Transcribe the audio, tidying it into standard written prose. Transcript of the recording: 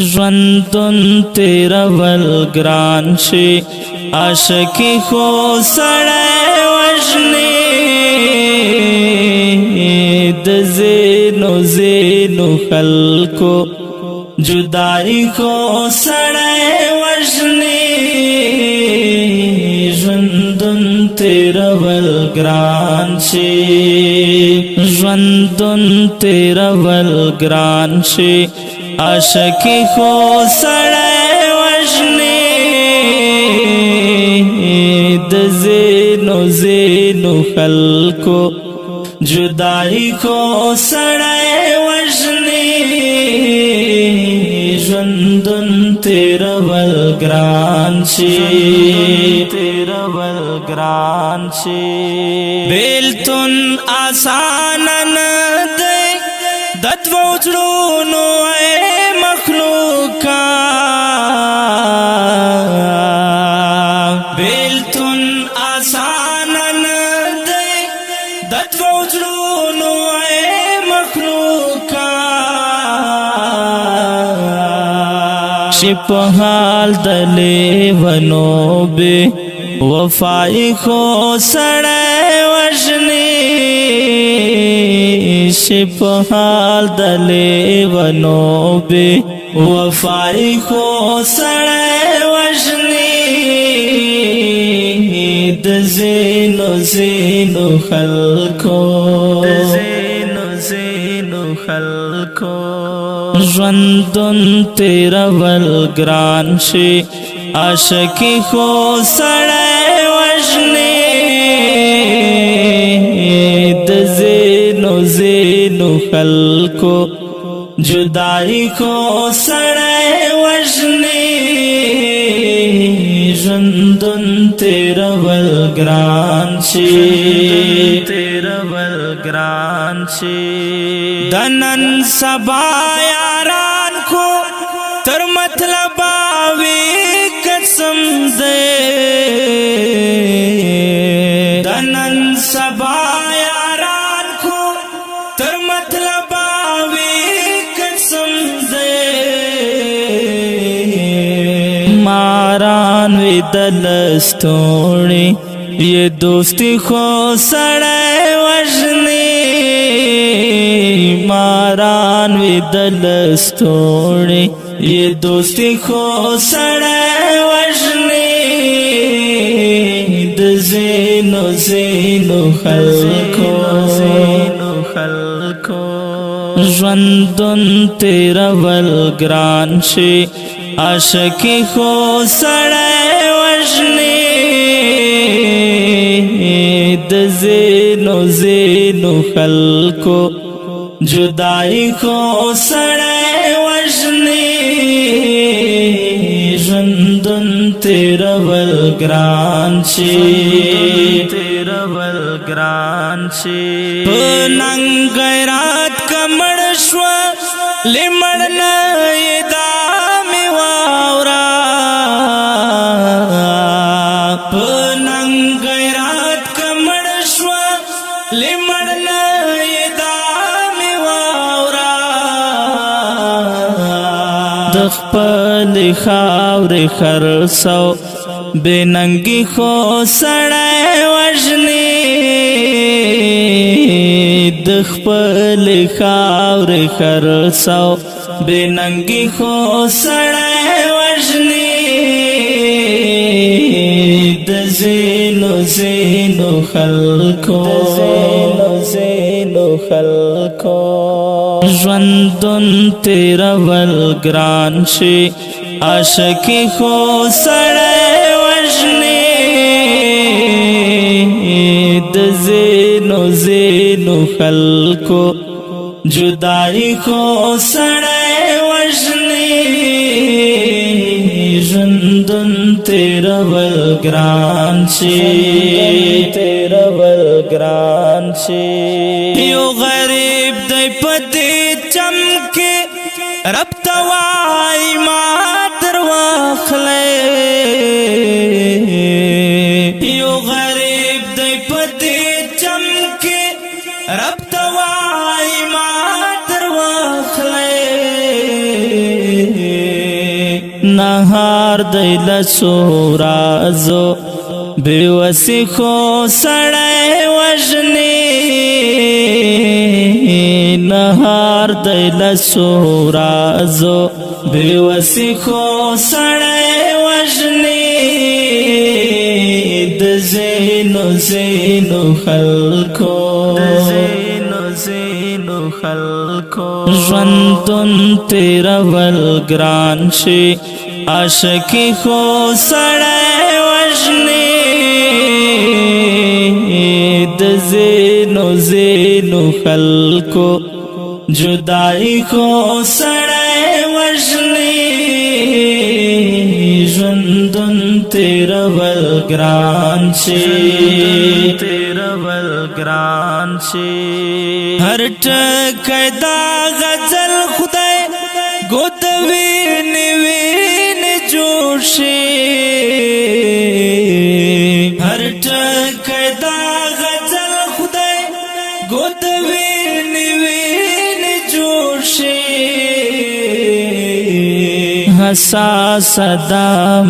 ژوندون تیرول ګران شي عاشقي خو سړی وژني د زینو زینو خلکو جدائی خو سړی وژني ژوندون تیرول ګران شي ژوندون تیرول ګران شي عاشقی خو سړی وژني د زینو زینو خلکو جدائی خو سړی وژني ژوندون تیرول ګران شي تیرول ګران شي بیلتون آسان نه دی د دوو زړونو مخلوقا بیلتون آسان نه دی د دوو زړونو مخلوقا چې په حال د لیونو بې وفایي خو سړی وژني چې په حال د لیونو بې وفایي خو سړی وژني د زینو زینو خلکو ژوندون تیرول ګران شي عاشقي خو سړی وژني د زینو زینو خلکو جدائی خو سړی وژني ژوندون تیرول ګران شي تیرول ګران شي د نن سبا یاران خو تر مطلبه وي قسم دی د نن سبا یاران خو تر مطلبه وي قسم دی ماران وی د لستوڼي یہ دوستی خو سړی وژني ماران وی د لستوڼي یہ دوستی خو سړی وژني د زینو زینو خلکو ژوندون تیرول ګران شي عاشقي خو سړی وژني د زینو زینو خلکو جدائی خو سړی وژني ژوندون تیرول ګران شي تیرول ګران شي په ننګ غیرت کمړ شوه لمړ نه یې دا مې واوره په ننګ غیرت کمړ شوه لمړ نه یې دا مې واوره د خپلې خاورې خرڅو بې ننګي خو سړی وژني د خپلې خاورې خرڅو بې ننګي خو سړی وژني د زینو زینو خلکو ژوندون تیرول ګران شي عاشقي خو سړی وژني د زینو زینو خلکو جدائی خو سړی وژني ژوندون تیرول ګران شي تیرول ګران شي یو غریب دی په دې چم کې رب ته وایي ما در واخلئ یو غریب دی په دې چم کې رب ته وایي ما در واخلئ نهار دی لسورازو بیوسی خو سڑے وجنی نهار دی لسورازو بیوسی خو سڑے وجنی دزینو زینو خلکو ژوندون تیرول ګران شي عاشقي خو سړی وژني د زینو زینو خلکو جدائی خو سړی وژني ژوندون تیرول ګران شي هر ټکی دا غزل خدای ګوت ویني ویني جوړ شي هر ټکی دا غزل خدای ګوت ویني ویني جوړ شي حساس صدا